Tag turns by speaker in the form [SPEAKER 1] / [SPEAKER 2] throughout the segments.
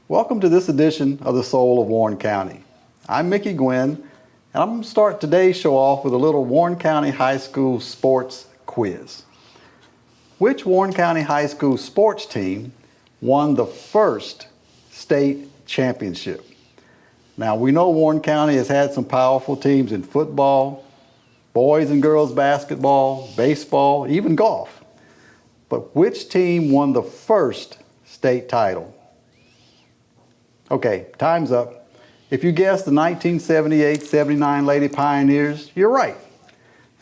[SPEAKER 1] Welcome to this edition of The Soul of Warren County. I'm Mickey Gwynn, and I'm going to start today's show off with a little Warren County High School sports quiz. Which Warren County High School sports team won the first state championship? Now, we know Warren County has had some powerful teams in football, boys and girls basketball, baseball, even golf. But which team won the first state title? Okay, time's up. If you guessed the 1978-79 Lady Pioneers, you're right.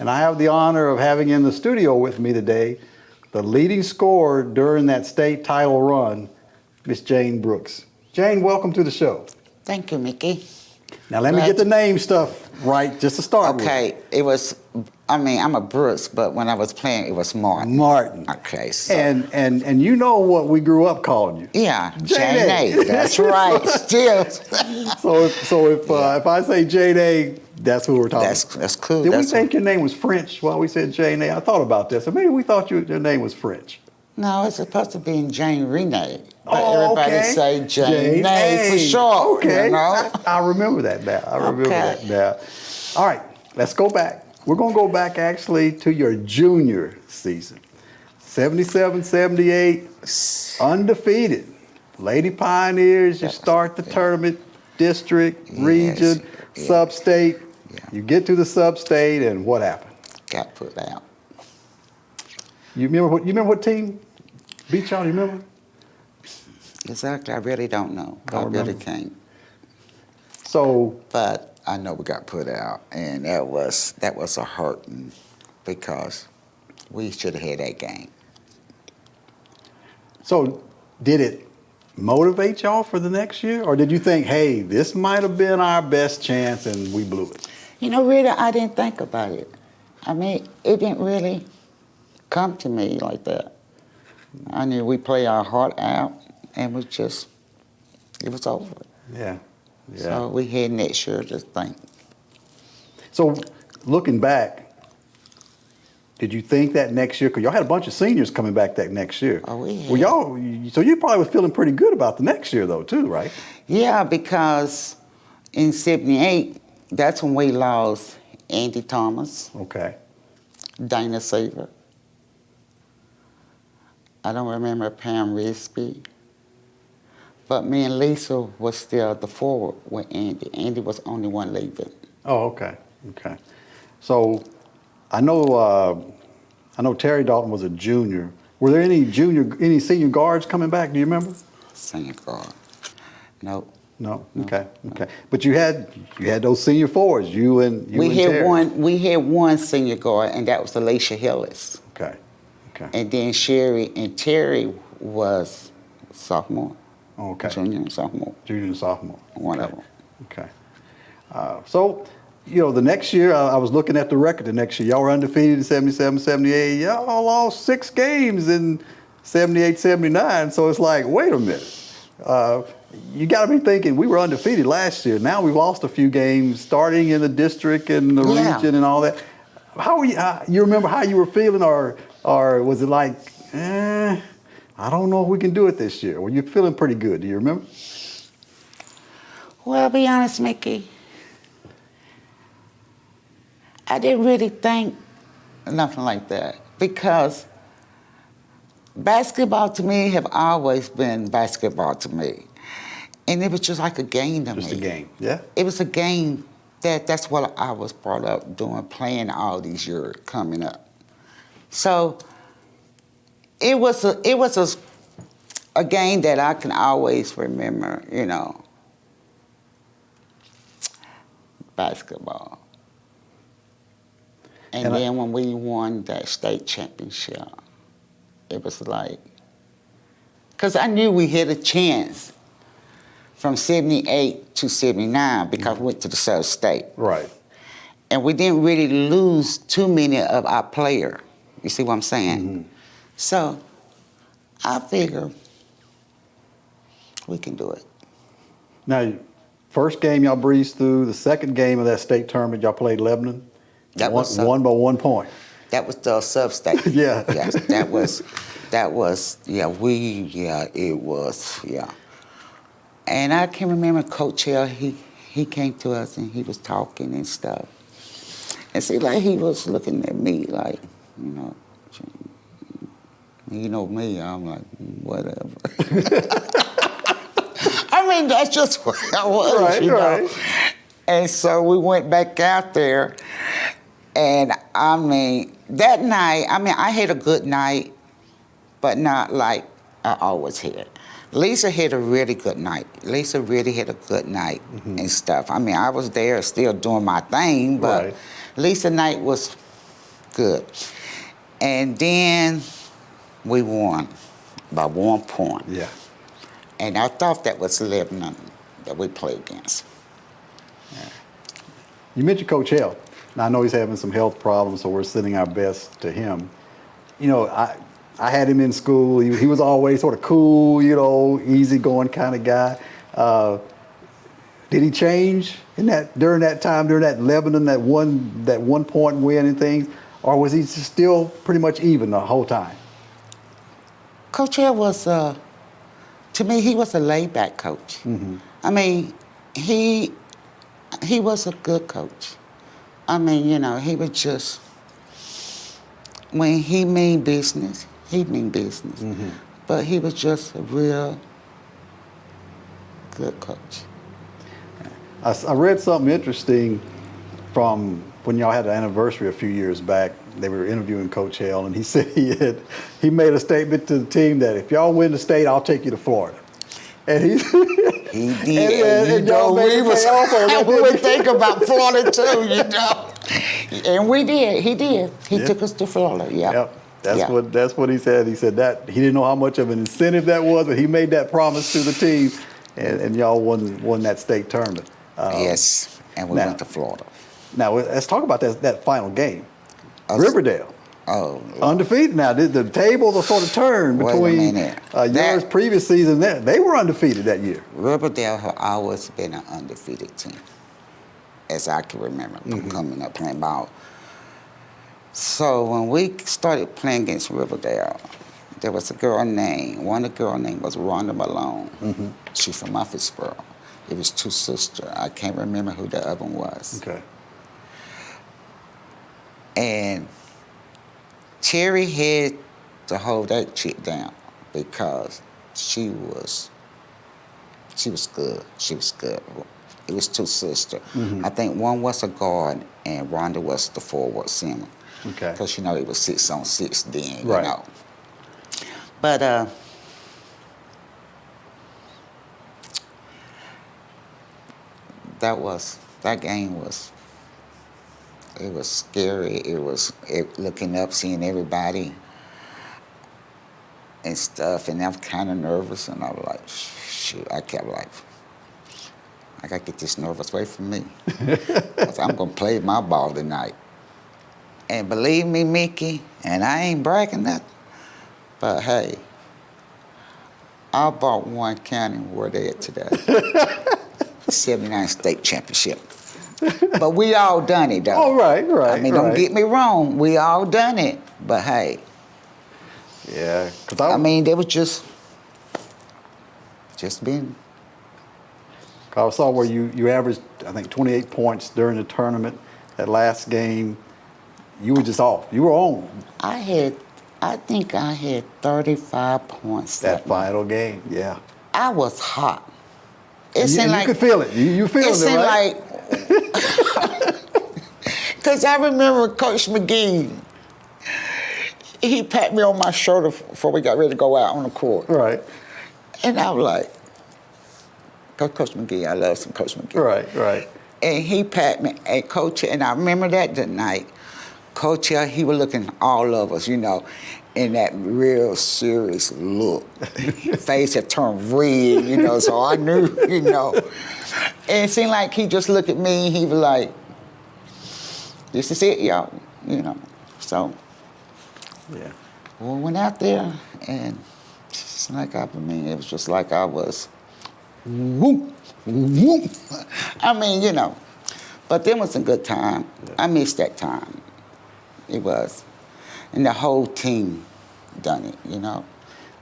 [SPEAKER 1] And I have the honor of having in the studio with me today the leading scorer during that state title run, Miss Jane Brooks. Jane, welcome to the show.
[SPEAKER 2] Thank you, Mickey.
[SPEAKER 1] Now let me get the name stuff right just to start with.
[SPEAKER 2] Okay, it was, I'm a Brooks, but when I was playing, it was Martin.
[SPEAKER 1] Martin.
[SPEAKER 2] Okay, so.
[SPEAKER 1] And you know what we grew up calling you.
[SPEAKER 2] Yeah,
[SPEAKER 1] Jane
[SPEAKER 2] A. That's right, still.
[SPEAKER 1] If I say Jane A, that's who we're talking about.
[SPEAKER 2] That's cool.
[SPEAKER 1] Did we think your name was French while we said Jane A? I thought about this. So maybe we thought your name was French.
[SPEAKER 2] No, it's supposed to be Jane Renee. But
[SPEAKER 1] Oh,
[SPEAKER 2] everybody
[SPEAKER 1] okay.
[SPEAKER 2] say Jane A for short.
[SPEAKER 1] Okay.
[SPEAKER 2] You know?
[SPEAKER 1] I remember that now. That now. All right, let's go back. We're going to go back actually to your junior season. 77-78, undefeated. Lady Pioneers, you start the tournament, district, region, sub-state.
[SPEAKER 2] Yeah.
[SPEAKER 1] You get to the sub-state, and what happened?
[SPEAKER 2] Got put out.
[SPEAKER 1] You remember what team beat y'all? You remember?
[SPEAKER 2] Exactly, I really don't know. I
[SPEAKER 1] Don't
[SPEAKER 2] really
[SPEAKER 1] remember.
[SPEAKER 2] can't.
[SPEAKER 1] So,
[SPEAKER 2] But I know we got put out, and that was a hurting because we should have had that game.
[SPEAKER 1] So did it motivate y'all for the next year? Or did you think, hey, this might have been our best chance and we blew it?
[SPEAKER 2] You know, really, I didn't think about it. I mean, it didn't really come to me like that. I knew we played our heart out, and it was over.
[SPEAKER 1] Yeah.
[SPEAKER 2] So we had next year to think.
[SPEAKER 1] So looking back, did you think that next year, because y'all had a bunch of seniors coming back that next year.
[SPEAKER 2] Oh, we had.
[SPEAKER 1] Well, so you probably was feeling pretty good about the next year though, too, right?
[SPEAKER 2] Yeah, because in 78, that's when we lost Andy Thomas,
[SPEAKER 1] Okay.
[SPEAKER 2] Dana Saver. I don't remember Pam Risby. But me and Lisa was still the forward with Andy. Andy was the only one leaving.
[SPEAKER 1] Oh, okay. Okay. So I know Terry Dalton was a junior. Were there any senior guards coming back? Do you remember?
[SPEAKER 2] Senior guard. No.
[SPEAKER 1] No. Okay. Okay. But you had those senior forwards. You and Terry.
[SPEAKER 2] We had one senior guard, and that was Alicia Hillis.
[SPEAKER 1] Okay. Okay.
[SPEAKER 2] And then Sherry and Terry was sophomore.
[SPEAKER 1] Okay.
[SPEAKER 2] Junior and sophomore.
[SPEAKER 1] Junior and sophomore.
[SPEAKER 2] One of them.
[SPEAKER 1] Okay. So, the next year, I was looking at the record the next year. Y'all were undefeated in 77, 78. Y'all lost 6 games in 78, 79. So it's like, wait a minute. You got to be thinking, we were undefeated last year. Now we've lost a few games, starting in the district and the region and all that. How were you remember how you were feeling, or was it like, I don't know if we can do it this year? Were you feeling pretty good? Do you remember?
[SPEAKER 2] Well, I'll be honest, Mickey. I didn't really think nothing like that because basketball to me have always been basketball to me. And it was just like a game to me.
[SPEAKER 1] Just a game, yeah?
[SPEAKER 2] It was a game that's what I was brought up doing, playing all these years coming up. So it was a game that I can always remember, basketball. And then when we won that state championship, it was like, because I knew we had a chance from 78 to 79 because we went to the South State.
[SPEAKER 1] Right.
[SPEAKER 2] And we didn't really lose too many of our players. You see what I'm saying?
[SPEAKER 1] Mm-hmm.
[SPEAKER 2] So I figure we can do it.
[SPEAKER 1] Now, first game y'all breezed through. The second game of that state tournament, y'all played Lebanon. Won by 1 point.
[SPEAKER 2] That was the sub-state.
[SPEAKER 1] Yeah.
[SPEAKER 2] Yes, it was, And I can remember Coach Hill, he came to us and he was talking and stuff. And see, like he was looking at me like, you know me, I'm like, whatever. I mean, that's just what I was,
[SPEAKER 1] Right,
[SPEAKER 2] you know.
[SPEAKER 1] right.
[SPEAKER 2] And so we went back out there, and I mean, that night, I had a good night, but not like I always had. Lisa had a really good night. Lisa really had a good night and stuff. I mean, I was there still doing my thing, but
[SPEAKER 1] Right.
[SPEAKER 2] Lisa night was good. And then we won by 1 point.
[SPEAKER 1] Yeah.
[SPEAKER 2] And I thought that was Lebanon that we played against.
[SPEAKER 1] You mentioned Coach Hill. Now, I know he's having some health problems, so we're sending our best to him. You know, I had him in school. He was always sort of cool, you know, easygoing kind of guy. Did he change during that Lebanon, that 1 point win and things, or was he still pretty much even the whole time?
[SPEAKER 2] Coach Hill was, to me, he was a laid-back coach. I mean, he was a good coach. I mean, you know, he was just, when he mean business, he mean business. But he was just a real good coach.
[SPEAKER 1] I read something interesting from when y'all had an anniversary a few years back. They were interviewing Coach Hill, and he said he made a statement to the team that if y'all win the state, I'll take you to Florida. And he
[SPEAKER 2] did.
[SPEAKER 1] and y'all made it pay off on that,
[SPEAKER 2] we
[SPEAKER 1] didn't
[SPEAKER 2] would
[SPEAKER 1] you?
[SPEAKER 2] think about Florida too, you know. And we did. He did. He
[SPEAKER 1] Yeah.
[SPEAKER 2] took us to Florida. Yeah.
[SPEAKER 1] Yep.
[SPEAKER 2] Yeah.
[SPEAKER 1] That's what he said. He said that he didn't know how much of an incentive that was, but he made that promise to the team, and y'all won that state tournament.
[SPEAKER 2] Yes. And we
[SPEAKER 1] now-
[SPEAKER 2] went to Florida.
[SPEAKER 1] Now let's talk about that final game.
[SPEAKER 2] Us-
[SPEAKER 1] Riverdale.
[SPEAKER 2] Oh,
[SPEAKER 1] Undefeated now. The tables are sort of turned
[SPEAKER 2] Wait a
[SPEAKER 1] between
[SPEAKER 2] minute.
[SPEAKER 1] yours
[SPEAKER 2] That-
[SPEAKER 1] previous season. They were undefeated that year.
[SPEAKER 2] Riverdale had always been an undefeated team, as I can remember from coming up playing ball. So when we started playing against Riverdale, there was a girl named, one of the girl name was Rhonda Malone. She's from Murfreesboro. It was two sisters. I can't remember who the other one was.
[SPEAKER 1] Okay.
[SPEAKER 2] And Terry had to hold that chick down because she was good. She was good. It was two sisters. I think one was a guard and Rhonda was the forward center.
[SPEAKER 1] Okay.
[SPEAKER 2] Because, you know, it was 6-on-6 then,
[SPEAKER 1] Right.
[SPEAKER 2] you know. But that game was, it was scary. It was looking up, seeing everybody and stuff, and I'm kind of nervous, and I was like, shoot, I kept like, I gotta get this nervous away from me. 'Cause I'm gonna play my ball tonight. And believe me, Mickey, and I ain't bragging nothing, but hey, I bought Warren County where they at today. 79 state championship. But we all done it though.
[SPEAKER 1] Oh, right.
[SPEAKER 2] I mean, don't
[SPEAKER 1] right.
[SPEAKER 2] get me wrong, we all done it. But hey,
[SPEAKER 1] Yeah, because
[SPEAKER 2] I mean, they was just being.
[SPEAKER 1] I saw where you averaged, I think, 28 points during the tournament. That last game, you were just off. You were on
[SPEAKER 2] I think I had 35 points
[SPEAKER 1] that
[SPEAKER 2] night.
[SPEAKER 1] final game. Yeah.
[SPEAKER 2] I was hot. It
[SPEAKER 1] And
[SPEAKER 2] seemed
[SPEAKER 1] you
[SPEAKER 2] like
[SPEAKER 1] could feel it. You feeling
[SPEAKER 2] it
[SPEAKER 1] it,
[SPEAKER 2] seemed
[SPEAKER 1] right?
[SPEAKER 2] like because I remember Coach McGee. He patted me on my shoulder before we got ready to go out on the court,
[SPEAKER 1] Right.
[SPEAKER 2] and I was like, Coach McGee, I love some Coach McGee.
[SPEAKER 1] Right.
[SPEAKER 2] And he patted me, and Coach, and I remember that night, Coach, he was looking at all of us, you know, in that real serious look. Face had turned red, you know, so I knew, you know. And it seemed like he just looked at me, he was like, this is it, y'all, you know. So
[SPEAKER 1] Yeah.
[SPEAKER 2] we went out there, and it's like, it was just like I was, whoop, whoop. I mean, you know, but then was a good time. I missed that time. It was. And the whole team done it, you know.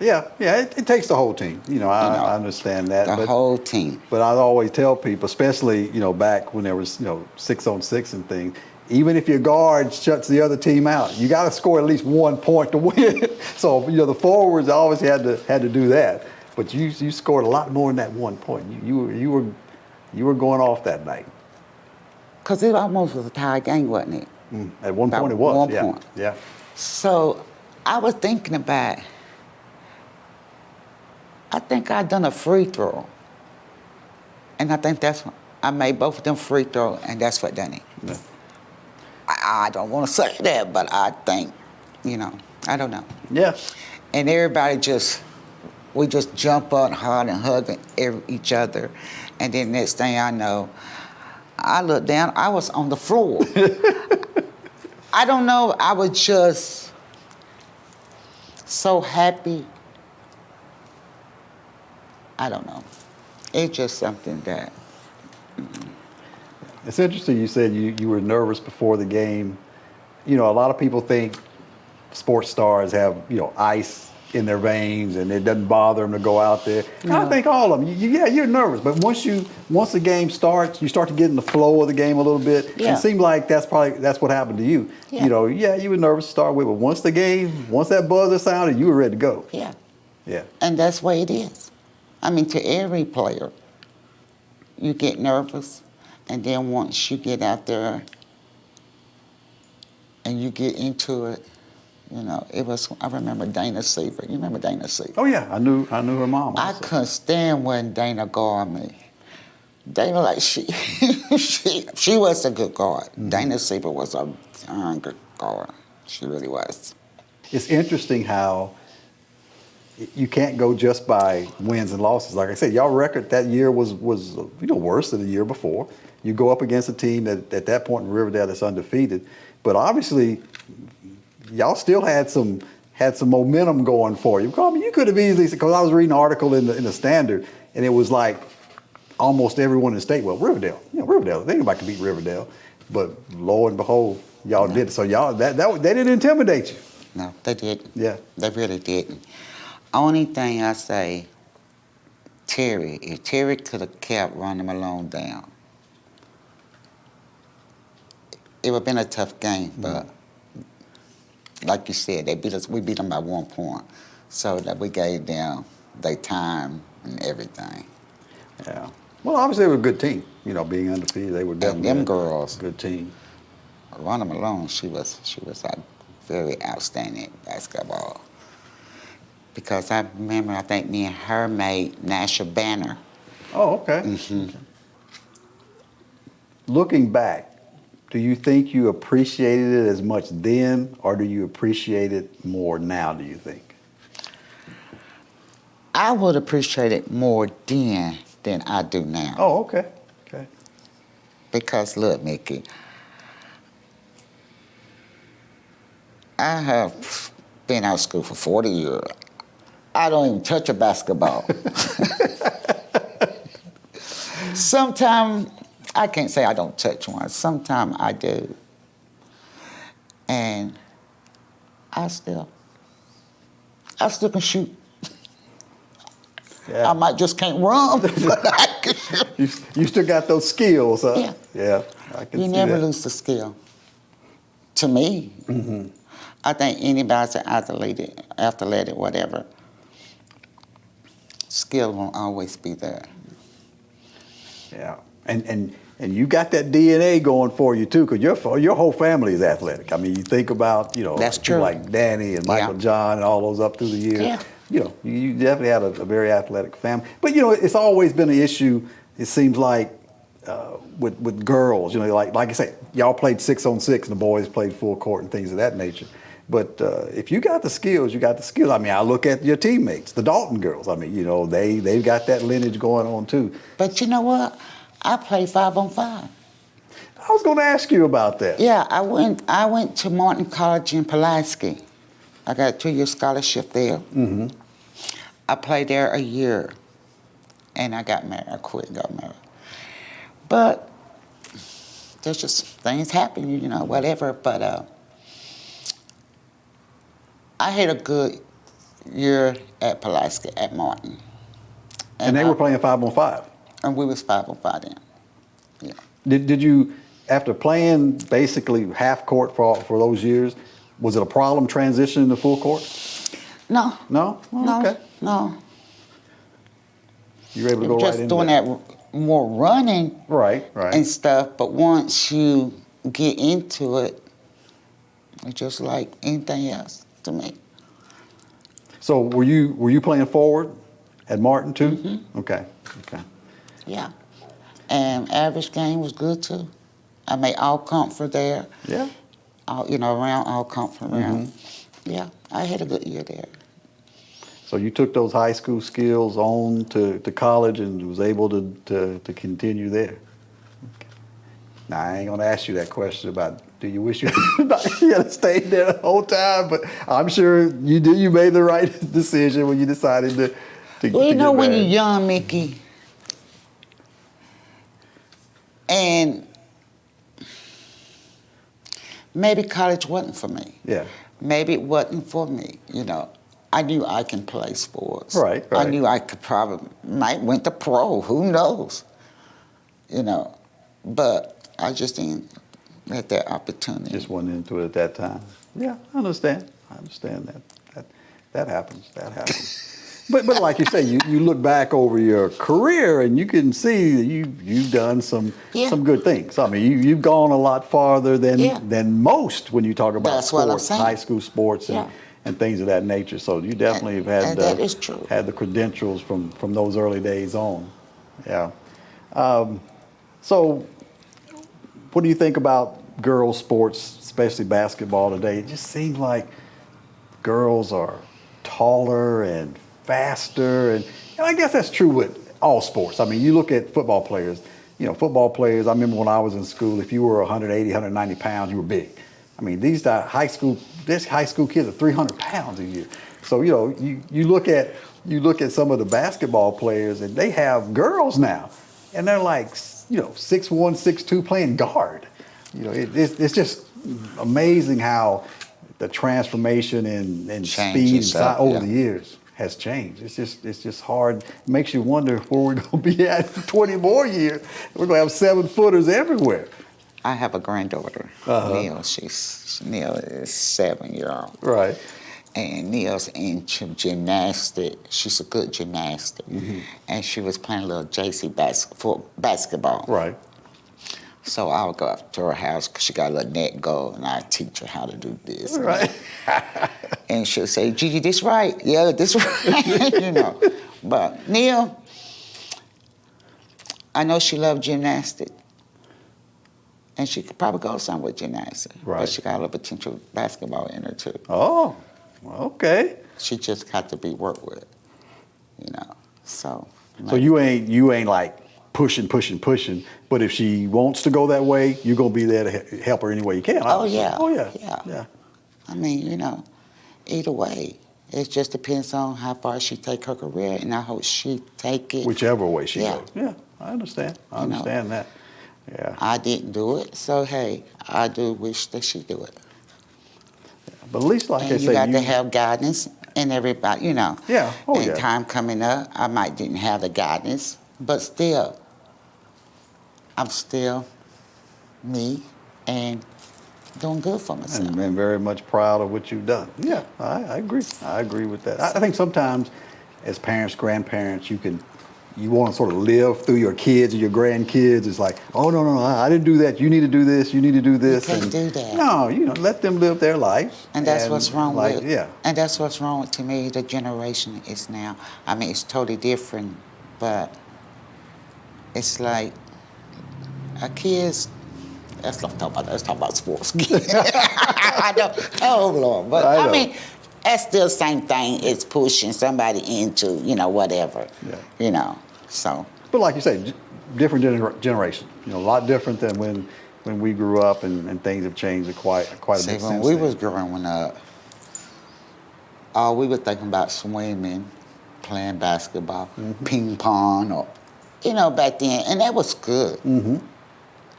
[SPEAKER 1] Yeah, yeah, it takes the whole team.
[SPEAKER 2] know,
[SPEAKER 1] I understand that.
[SPEAKER 2] the whole team.
[SPEAKER 1] But I always tell people, especially, back when there was, 6-on-6 and things, even if your guard shuts the other team out, you got to score at least 1 point to win. So, the forwards always had to do that. But you scored a lot more than that 1 point. You were going off that night.
[SPEAKER 2] Because it almost was a tie game, wasn't it?
[SPEAKER 1] At one
[SPEAKER 2] About
[SPEAKER 1] point it was.
[SPEAKER 2] 1
[SPEAKER 1] Yeah.
[SPEAKER 2] point.
[SPEAKER 1] Yeah.
[SPEAKER 2] So I was thinking about, I think I done a free throw. And I think I made both of them free throw, and that's what done it.
[SPEAKER 1] Yeah.
[SPEAKER 2] I don't want to say that, but I think, I don't know.
[SPEAKER 1] Yeah.
[SPEAKER 2] And everybody we just jump up hard and hug each other. And then next thing I know, I looked down, I was on the floor. I don't know, I was just so happy. I don't know. It's just something that,
[SPEAKER 1] It's interesting you said you were nervous before the game. A lot of people think sports stars have, ice in their veins and it doesn't bother them to go out there. And I think all of them, you're nervous. But once the game starts, you start to get in the flow of the game a little bit.
[SPEAKER 2] Yeah.
[SPEAKER 1] It seemed like that's what happened to you.
[SPEAKER 2] Yeah.
[SPEAKER 1] You were nervous to start with, but once that buzzer sounded, you were ready to go.
[SPEAKER 2] yeah.
[SPEAKER 1] Yeah.
[SPEAKER 2] And that's the way it is. I mean, to every player, you get nervous, and then once you get out there and you get into it, I remember Dana Seaver. You remember Dana Seaver?
[SPEAKER 1] Oh yeah, I knew her mom.
[SPEAKER 2] I
[SPEAKER 1] Also.
[SPEAKER 2] couldn't stand when Dana guarded me. Dana, like, she was a good guard. Dana Seaver was a darn good guard. She really was.
[SPEAKER 1] It's interesting how you can't go just by wins and losses. Like I said, y'all record that year was worse than the year before. You go up against a team that at that point in Riverdale that's undefeated, but obviously y'all still had some momentum going for you. I mean, you could have easily, because I was reading an article in the Standard, and it was like almost everyone in the state. Well, Riverdale, they anybody can beat Riverdale, but lo and behold, y'all did it. So y'all that they didn't intimidate you.
[SPEAKER 2] No, they didn't.
[SPEAKER 1] Yeah.
[SPEAKER 2] They really didn't. Only thing I say, if Terry could have kept Ronnie Malone down, it would have been a tough game, but like you said, we beat them by 1 point. So that we gave them their time and everything.
[SPEAKER 1] Yeah. Well, obviously they were a good team. Being undefeated, they were definitely
[SPEAKER 2] them girls,
[SPEAKER 1] a good team.
[SPEAKER 2] Ronnie Malone, she was a very outstanding basketball. Because I remember, I think me and her made National Banner.
[SPEAKER 1] Oh, okay. Okay. Looking back, do you think you appreciated it as much then, or do you appreciate it more now, do you think?
[SPEAKER 2] I would appreciate it more then than I do now.
[SPEAKER 1] Oh, okay. Okay.
[SPEAKER 2] Because look, Mickey, I have been out of school for 40 years. I don't even touch a basketball. Sometimes, I can't say I don't touch one. Sometimes I do. And I still can shoot.
[SPEAKER 1] Yeah.
[SPEAKER 2] I might just can't run, but I can shoot.
[SPEAKER 1] You still got those skills, huh?
[SPEAKER 2] Yeah.
[SPEAKER 1] Yeah, I can
[SPEAKER 2] You
[SPEAKER 1] see
[SPEAKER 2] never
[SPEAKER 1] that.
[SPEAKER 2] lose the skill. To me, I think anybody's an athletic, whatever, skill won't always be there.
[SPEAKER 1] Yeah, and you got that DNA going for you too, because your whole family is athletic. I mean, you think about
[SPEAKER 2] That's
[SPEAKER 1] people
[SPEAKER 2] true.
[SPEAKER 1] like Danny and Michael
[SPEAKER 2] Yeah.
[SPEAKER 1] John and all those up through the years.
[SPEAKER 2] Yeah.
[SPEAKER 1] You definitely had a very athletic family. But it's always been an issue. It seems like with girls. Like I say, y'all played 6-on-6 and the boys played full court and things of that nature. But if you got the skills, you got the skills. I mean, I look at your teammates, the Dalton girls. I mean, they've got that lineage going on too.
[SPEAKER 2] But you know what? I play 5-on-5.
[SPEAKER 1] I was going to ask you about that.
[SPEAKER 2] Yeah, I went to Martin College in Pulaski. I got a 2-year scholarship there.
[SPEAKER 1] Mm-hmm.
[SPEAKER 2] I played there a year, and I got married. I quit and got married. But there's just things happen, whatever. But I had a good year at Pulaski at Martin.
[SPEAKER 1] And they were playing 5-on-5.
[SPEAKER 2] And we was 5-on-5 then. Yeah.
[SPEAKER 1] Did you, after playing basically half court for those years, was it a problem transitioning to full court?
[SPEAKER 2] No.
[SPEAKER 1] No? Oh,
[SPEAKER 2] No.
[SPEAKER 1] okay.
[SPEAKER 2] No.
[SPEAKER 1] You were able to
[SPEAKER 2] It
[SPEAKER 1] go
[SPEAKER 2] was
[SPEAKER 1] right
[SPEAKER 2] just
[SPEAKER 1] into
[SPEAKER 2] doing that more running
[SPEAKER 1] Right, right.
[SPEAKER 2] and stuff. But once you get into it, it's just like anything else to me.
[SPEAKER 1] So were you playing forward at Martin too?
[SPEAKER 2] Mm-hmm.
[SPEAKER 1] Okay.
[SPEAKER 2] Yeah. And average game was good too. I made all comfort there.
[SPEAKER 1] Yeah.
[SPEAKER 2] Around all comfort around. Yeah, I had a good year there.
[SPEAKER 1] So you took those high school skills on to college and was able to continue there. Okay. Now I ain't gonna ask you that question about do you wish you had stayed there the whole time, but I'm sure you did. You made the right decision when you decided to.
[SPEAKER 2] Well, you
[SPEAKER 1] to
[SPEAKER 2] know,
[SPEAKER 1] get
[SPEAKER 2] when you're
[SPEAKER 1] married.
[SPEAKER 2] young, Mickey, and maybe college wasn't for me.
[SPEAKER 1] Yeah.
[SPEAKER 2] Maybe it wasn't for me, I knew I can play sports.
[SPEAKER 1] Right.
[SPEAKER 2] I knew I could might went to pro, who knows, But I just didn't get that opportunity.
[SPEAKER 1] Just wasn't into it at that time. Yeah, I understand that. That happens. But like you say, you look back over your career and you can see that you've done some good things. I mean, you've gone a lot farther than most when you talk about
[SPEAKER 2] That's what I'm
[SPEAKER 1] sports,
[SPEAKER 2] saying.
[SPEAKER 1] high school sports and things of that nature. So you definitely have had
[SPEAKER 2] that is true.
[SPEAKER 1] had the credentials from those early days on. Yeah. So what do you think about girls sports, especially basketball today? It just seems like girls are taller and faster, and I guess that's true with all sports. I mean, you look at football players. Football players, I remember when I was in school, if you were 180, 190 pounds, you were big. I mean, these high school kids are 300 pounds a year. So, you look at some of the basketball players, and they have girls now, and they're like, 6'1", 6'2", playing guard. It's just amazing how the transformation in speed and size over the years has changed. It's just hard. It makes you wonder where we're going to be at in 20 more years. We're going to have 7-footers everywhere.
[SPEAKER 2] I have a granddaughter, Neil. Neil is 7-year-old.
[SPEAKER 1] Right.
[SPEAKER 2] And Neil's into gymnastics. She's a good gymnastic. And she was playing a little JC basketball.
[SPEAKER 1] Right.
[SPEAKER 2] So I would go up to her house because she got a little net goal, and I'd teach her how to do this.
[SPEAKER 1] Right.
[SPEAKER 2] And she'll say, Gigi, this right. Yeah, this right. But Neil, I know she loved gymnastics. And she could probably go somewhere with gymnastics.
[SPEAKER 1] Right.
[SPEAKER 2] But she got a little potential basketball in her, too.
[SPEAKER 1] Oh, okay.
[SPEAKER 2] She just got to be worked with, So.
[SPEAKER 1] So you ain't like pushing, but if she wants to go that way, you're going to be there to help her any way you can.
[SPEAKER 2] Oh,
[SPEAKER 1] obviously.
[SPEAKER 2] yeah.
[SPEAKER 1] Yeah.
[SPEAKER 2] I mean, either way. It just depends on how far she take her career, and I hope she take it.
[SPEAKER 1] Whichever way she
[SPEAKER 2] Yeah.
[SPEAKER 1] goes. Yeah, I understand. I understand that. Yeah.
[SPEAKER 2] I didn't do it, so hey, I do wish that she do it.
[SPEAKER 1] But at least, like I
[SPEAKER 2] And
[SPEAKER 1] say,
[SPEAKER 2] you got to have guidance and everybody,
[SPEAKER 1] Yeah. Oh,
[SPEAKER 2] and
[SPEAKER 1] yeah.
[SPEAKER 2] time coming up, I might didn't have the guidance, but still, I'm still me and doing good for myself.
[SPEAKER 1] And been very much proud of what you've done. Yeah, I agree. I agree with that. I think sometimes as parents, grandparents, you want to sort of live through your kids or your grandkids. It's like, oh, no, I didn't do that. You need to do this. You need to do this.
[SPEAKER 2] You can't do that.
[SPEAKER 1] No, let them live their life.
[SPEAKER 2] And that's what's wrong with.
[SPEAKER 1] Yeah.
[SPEAKER 2] And that's what's wrong with, to me, the generation is now. I mean, it's totally different, but it's like our kids. Let's not talk about that. Let's talk about sports. I don't. Oh Lord, but
[SPEAKER 1] I know.
[SPEAKER 2] mean, that's still the same thing. It's pushing somebody into whatever.
[SPEAKER 1] Yeah.
[SPEAKER 2] So.
[SPEAKER 1] But like you say, different generation. A lot different than when we grew up, and things have changed quite a bit
[SPEAKER 2] See,
[SPEAKER 1] since
[SPEAKER 2] when we
[SPEAKER 1] then.
[SPEAKER 2] was growing up, all we were thinking about swimming, playing basketball, ping pong, or back then, and that was good.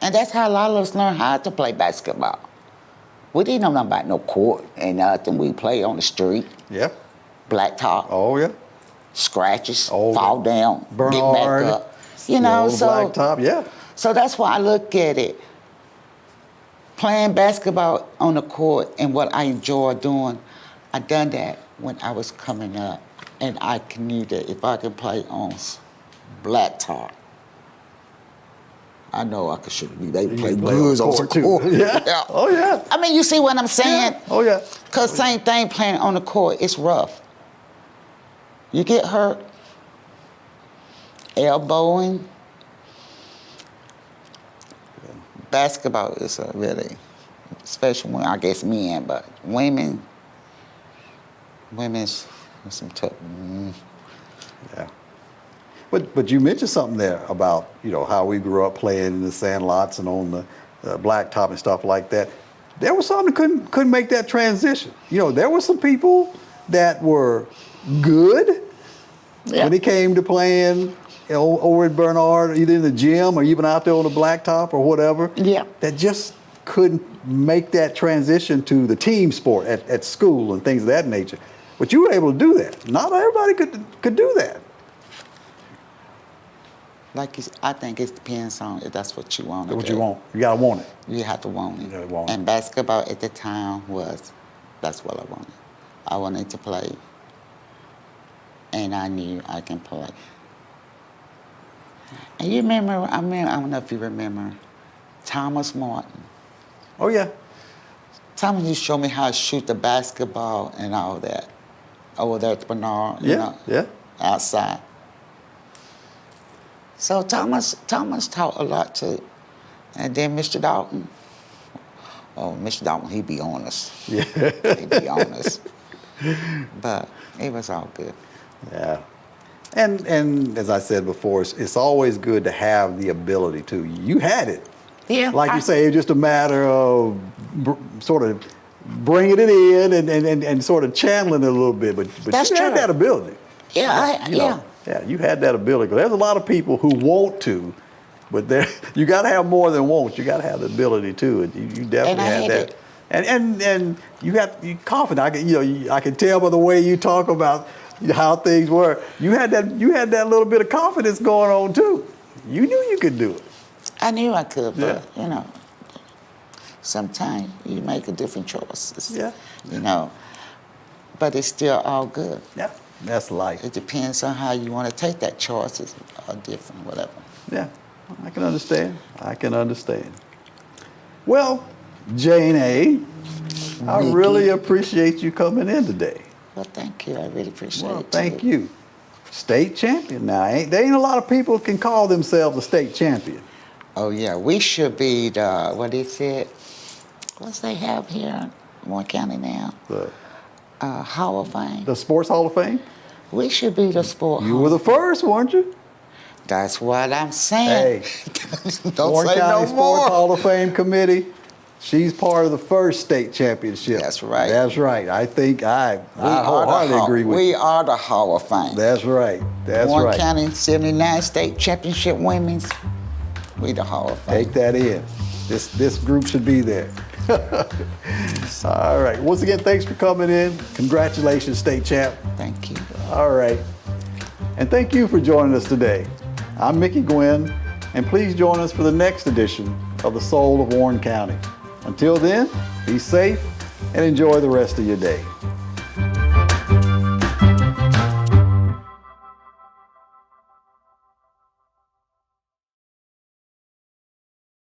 [SPEAKER 2] And that's how a lot of us learned how to play basketball. We didn't know nothing about no court and nothing. We played on the street.
[SPEAKER 1] Yep.
[SPEAKER 2] blacktop,
[SPEAKER 1] Oh, yeah.
[SPEAKER 2] scratches,
[SPEAKER 1] Oh,
[SPEAKER 2] fall down,
[SPEAKER 1] Bernard,
[SPEAKER 2] get back up. You
[SPEAKER 1] the
[SPEAKER 2] know,
[SPEAKER 1] old
[SPEAKER 2] so
[SPEAKER 1] blacktop, yeah.
[SPEAKER 2] so that's why I look at it. Playing basketball on the court and what I enjoy doing, I done that when I was coming up, and I knew that if I can play on blacktop, I know I could should be able to play
[SPEAKER 1] can play on
[SPEAKER 2] good
[SPEAKER 1] the
[SPEAKER 2] on the
[SPEAKER 1] court, too.
[SPEAKER 2] court.
[SPEAKER 1] Yeah. Oh, yeah.
[SPEAKER 2] I mean, you see what I'm saying?
[SPEAKER 1] Yeah. Oh, yeah.
[SPEAKER 2] Cause same thing playing on the court, it's rough. You get hurt, elbowing. Basketball is a really, especially when I guess men, but women's some tough.
[SPEAKER 1] Yeah. But you mentioned something there about, you know, how we grew up playing in the sand lots and on the blacktop and stuff like that. There was some that couldn't make that transition. You know, there were some people that were good when it came to playing, you know, over at Bernard, either in the gym or even out there on the blacktop or whatever.
[SPEAKER 2] Yeah.
[SPEAKER 1] That just couldn't make that transition to the team sport at school and things of that nature. But you were able to do that. Not everybody could do that.
[SPEAKER 2] Like I think it depends on if that's what you want.
[SPEAKER 1] That's what you want. You gotta want it.
[SPEAKER 2] You have to want it.
[SPEAKER 1] You gotta want it.
[SPEAKER 2] And basketball at the time that's what I wanted. I wanted to play, and I knew I can play. And you remember? I don't know if you remember, Thomas Martin.
[SPEAKER 1] Oh yeah.
[SPEAKER 2] Thomas used to show me how to shoot the basketball and all that over there at Bernard. You know,
[SPEAKER 1] Yeah.
[SPEAKER 2] outside. So Thomas taught a lot too. And then Mr. Dalton. Oh, Mr. Dalton, he'd be honest.
[SPEAKER 1] Yeah.
[SPEAKER 2] He'd be honest. But it was all good.
[SPEAKER 1] Yeah. And as I said before, it's always good to have the ability to. You had it.
[SPEAKER 2] Yeah.
[SPEAKER 1] Like you say, it's just a matter of sort of bringing it in and sort of channeling it a little bit. But
[SPEAKER 2] That's
[SPEAKER 1] you had
[SPEAKER 2] true.
[SPEAKER 1] that ability.
[SPEAKER 2] Yeah,
[SPEAKER 1] You know, yeah, you had that ability. 'Cause there's a lot of people who want to, but you got to have more than want. You got to have the ability to. And you definitely
[SPEAKER 2] I
[SPEAKER 1] had
[SPEAKER 2] had
[SPEAKER 1] that.
[SPEAKER 2] it.
[SPEAKER 1] And you confident. I can tell by the way you talk about how things were. You had that little bit of confidence going on too. You knew you could do it.
[SPEAKER 2] I knew I could, but
[SPEAKER 1] Yeah.
[SPEAKER 2] you know, sometimes you make a different choices.
[SPEAKER 1] Yeah.
[SPEAKER 2] You know, but it's still all good.
[SPEAKER 1] Yeah, that's life.
[SPEAKER 2] It depends on how you want to take that choice. It's different, whatever.
[SPEAKER 1] Yeah, I can understand. I can understand. Well, Jane A., I
[SPEAKER 2] Mickey.
[SPEAKER 1] really appreciate you coming in today.
[SPEAKER 2] Well, thank you. I really appreciate
[SPEAKER 1] Well,
[SPEAKER 2] it.
[SPEAKER 1] thank
[SPEAKER 2] too.
[SPEAKER 1] you. State champion now. There ain't a lot of people can call themselves a state champion.
[SPEAKER 2] Oh yeah, we should be the what they said. What's they have here in Warren County now? Hall of Fame.
[SPEAKER 1] The Sports Hall of Fame?
[SPEAKER 2] We should be the sport.
[SPEAKER 1] You
[SPEAKER 2] hall.
[SPEAKER 1] were the first, weren't you?
[SPEAKER 2] That's what I'm saying. Don't
[SPEAKER 1] Warren
[SPEAKER 2] say
[SPEAKER 1] County
[SPEAKER 2] no
[SPEAKER 1] Sports
[SPEAKER 2] more.
[SPEAKER 1] Hall of Fame committee. She's part of the first state championship.
[SPEAKER 2] That's right.
[SPEAKER 1] That's right. I think I
[SPEAKER 2] We are the
[SPEAKER 1] wholeheartedly
[SPEAKER 2] Hall-
[SPEAKER 1] agree with
[SPEAKER 2] We
[SPEAKER 1] you.
[SPEAKER 2] are the Hall of Fame.
[SPEAKER 1] That's right. That's
[SPEAKER 2] Warren
[SPEAKER 1] right.
[SPEAKER 2] County 79 state championship women's. We the Hall of Fame.
[SPEAKER 1] Take that in. This group should be there. All right. Once again, thanks for coming in. Congratulations, state champ.
[SPEAKER 2] Thank you.
[SPEAKER 1] All right. And thank you for joining us today. I'm Mickey Gwynn, and please join us for the next edition of The Soul of Warren County. Until then, be safe and enjoy the rest of your day.